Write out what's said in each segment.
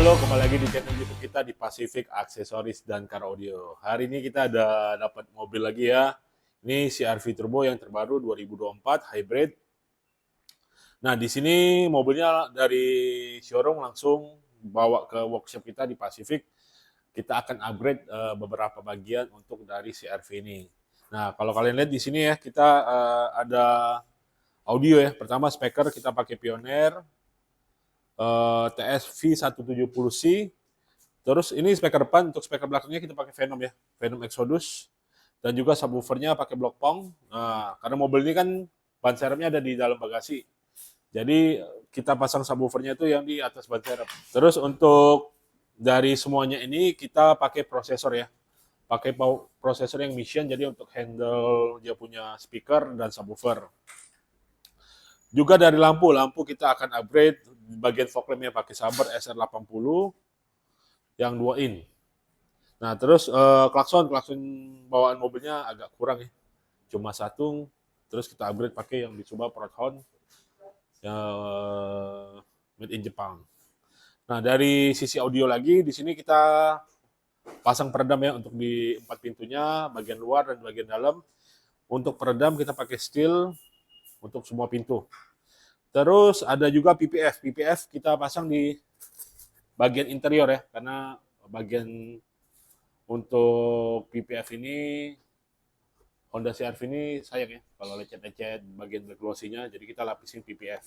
Halo, kembali lagi di channel YouTube kita di Pacific Aksesoris dan Car Audio. Hari ini kita ada dapat mobil lagi ya. Ini CR-V Turbo yang terbaru 2024 hybrid. Nah, di sini mobilnya dari showroom langsung bawa ke workshop kita di Pacific. Kita akan upgrade beberapa bagian untuk dari CR-V ini. Nah, kalau kalian lihat di sini ya, kita ada audio ya. Pertama speaker kita pakai Pioneer TS V170C. Terus ini speaker depan, untuk speaker belakangnya kita pakai Venom ya, Venom Exodus. Dan juga subwoofernya pakai Blockpong. Nah, karena mobil ini kan ban serepnya ada di dalam bagasi. Jadi kita pasang subwoofernya itu yang di atas ban serep. Terus untuk dari semuanya ini kita pakai prosesor ya. Pakai prosesor yang Mission, jadi untuk handle dia punya speaker dan subwoofer. Juga dari lampu kita akan upgrade bagian fog lampnya pakai Saber SR80 yang 2 in. Nah, terus klakson bawaan mobilnya agak kurang ya. Cuma satu, terus kita upgrade pakai yang Mitsubishi Proton made in Jepang. Nah, dari sisi audio lagi di sini kita pasang peredam ya untuk di 4 pintunya, bagian luar dan bagian dalam. Untuk peredam kita pakai steel untuk semua pintu. Terus ada juga PPF. PPF kita pasang di bagian interior ya, karena bagian untuk PPF ini Honda CR-V ini sayang ya kalau lecet-lecet bagian black glossy-nya, jadi kita lapisin PPF.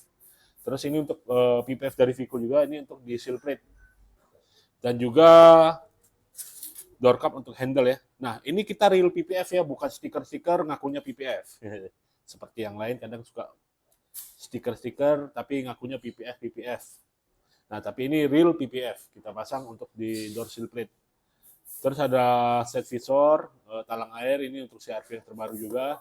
Terus ini untuk PPF dari Vico juga, ini untuk di seal plate. Dan juga door cup untuk handle ya. Nah, ini kita real PPF ya, bukan stiker-stiker ngakunya PPF. Seperti yang lain kadang suka stiker-stiker tapi ngakunya PPF. Nah, tapi ini real PPF kita pasang untuk di door seal plate. Terus ada set visor, talang air, ini untuk CR-V yang terbaru juga.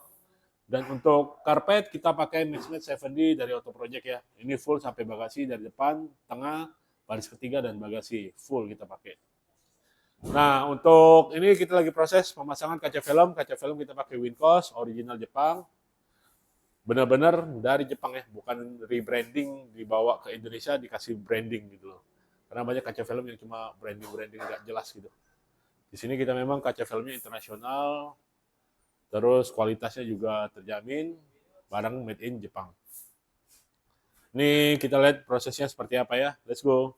Dan untuk karpet kita pakai Maxmat 70 dari Auto Project ya. Ini full sampai bagasi dari depan, tengah, baris ketiga dan bagasi full kita pakai. Nah, untuk ini kita lagi proses pemasangan kaca film. Kaca film kita pakai Wincos original Jepang. Benar-benar dari Jepang ya, bukan rebranding dibawa ke Indonesia dikasih branding gitu loh. Karena banyak kaca film yang cuma branding nggak jelas gitu. Di sini kita memang kaca filmnya internasional, terus kualitasnya juga terjamin, barang made in Jepang. Ini kita lihat prosesnya seperti apa ya. Let's go.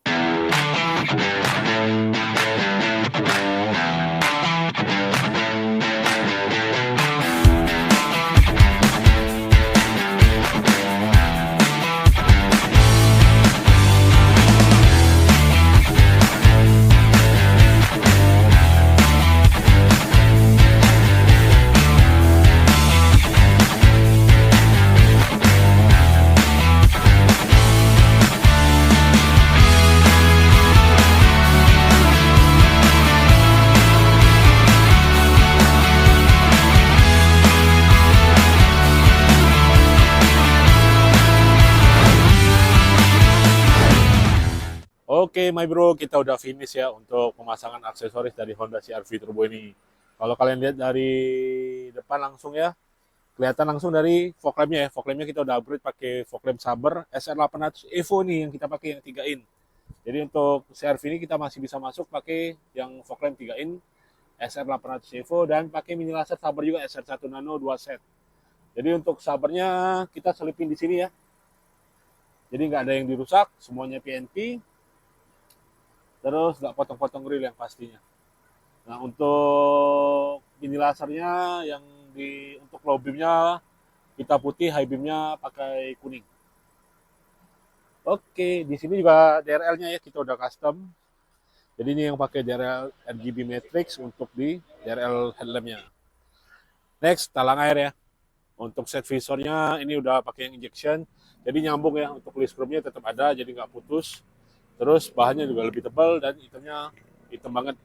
Oke, my bro, kita udah finish ya untuk pemasangan aksesoris dari Honda CR-V Turbo ini. Kalau kalian lihat dari depan langsung ya, kelihatan langsung dari fog lampnya ya. Fog lampnya kita udah upgrade pakai fog lamp Saber SR800 Evo nih yang kita pakai yang 3 in. Jadi untuk CR-V ini kita masih bisa masuk pakai yang fog lamp 3 in SR800 Evo dan pakai mini laser Saber juga SR1 Nano 2 set. Jadi untuk Sabernya kita selipin di sini ya. Jadi nggak ada yang dirusak, semuanya PNP. Terus nggak potong-potong grill yang pastinya. Nah, untuk mini lasernya yang untuk low beamnya kita putih, high beamnya pakai kuning. Oke, di sini juga DRL-nya ya kita udah custom. Jadi ini yang pakai DRL RGB Matrix untuk di DRL headlampnya. Next, talang air ya. Untuk set visornya ini udah pakai yang injection. Jadi nyambung ya, untuk list screw-nya tetap ada, jadi nggak putus. Terus bahannya juga lebih tebal dan hitamnya hitam banget.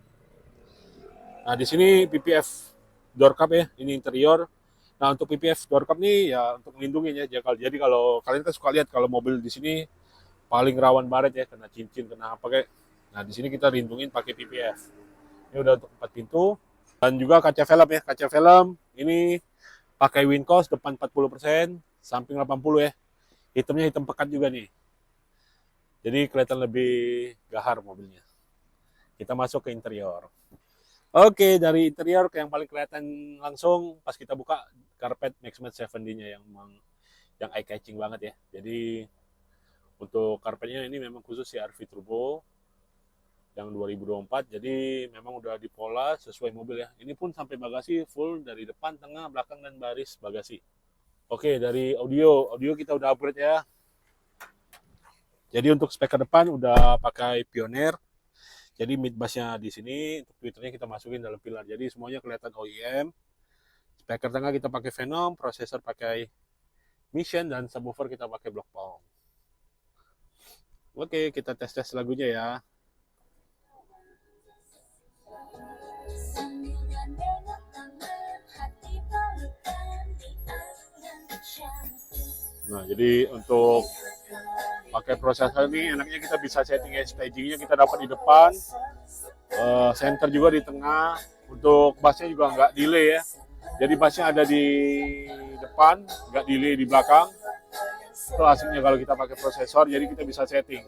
Nah, di sini PPF door cup ya, ini interior. Nah, untuk PPF door cup ini ya untuk melindungi ya. Jadi kalau kalian kan suka lihat kalau mobil di sini paling rawan baret ya, kena cincin, kena apa kayak. Nah, di sini kita lindungin pakai PPF. Ini udah untuk 4 pintu. Dan juga kaca film ya. Kaca film ini pakai Wincos depan 40%, samping 80 ya. Hitamnya hitam pekat juga nih. Jadi kelihatan lebih gahar mobilnya. Kita masuk ke interior. Oke, dari interior yang paling kelihatan langsung pas kita buka karpet Maxmat 7D-nya yang eye catching banget ya. Jadi untuk karpetnya ini memang khusus CR-V Turbo yang 2024. Jadi memang udah dipola sesuai mobil ya. Ini pun sampai bagasi full dari depan, tengah, belakang dan baris bagasi. Oke, dari audio kita udah upgrade ya. Jadi untuk speaker depan udah pakai Pioneer. Jadi mid bassnya di sini, untuk tweeternya kita masukin dalam pilar. Jadi semuanya kelihatan OEM. Speaker tengah kita pakai Venom, prosesor pakai Mission, dan subwoofer kita pakai Blockpalm. Oke, kita tes lagunya ya. Nah, jadi untuk pakai prosesor ini enaknya kita bisa setting stagingnya kita dapat di depan, center juga di tengah. Untuk bassnya juga nggak delay ya. Jadi bassnya ada di depan, nggak delay di belakang. Itu asiknya kalau kita pakai prosesor, jadi kita bisa setting.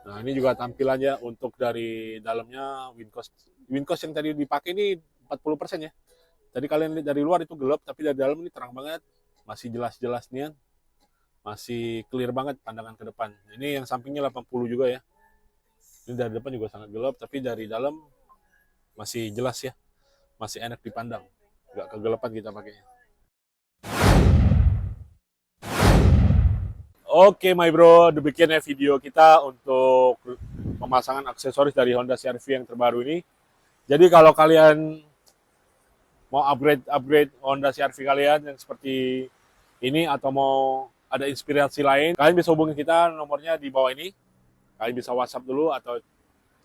Nah, ini juga tampilannya untuk dari dalamnya Wincos yang tadi dipakai ini 40% ya. Tadi kalian lihat dari luar itu gelap, tapi dari dalam ini terang banget. Masih jelas-jelas nih, masih clear banget pandangan ke depan. Ini yang sampingnya 80 juga ya. Ini dari depan juga sangat gelap, tapi dari dalam masih jelas ya. Masih enak dipandang. Nggak kegelapan kita pakainya. Oke, my bro, demikian ya video kita untuk pemasangan aksesoris dari Honda CR-V yang terbaru ini. Jadi kalau kalian mau upgrade Honda CR-V kalian yang seperti ini atau mau ada inspirasi lain, kalian bisa hubungi kita, nomornya di bawah ini. Kalian bisa WhatsApp dulu atau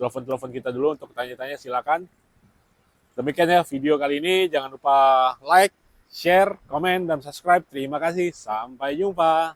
telepon kita dulu untuk tanya-tanya, silakan. Demikian ya video kali ini, jangan lupa like, share, komen, dan subscribe. Terima kasih, sampai jumpa.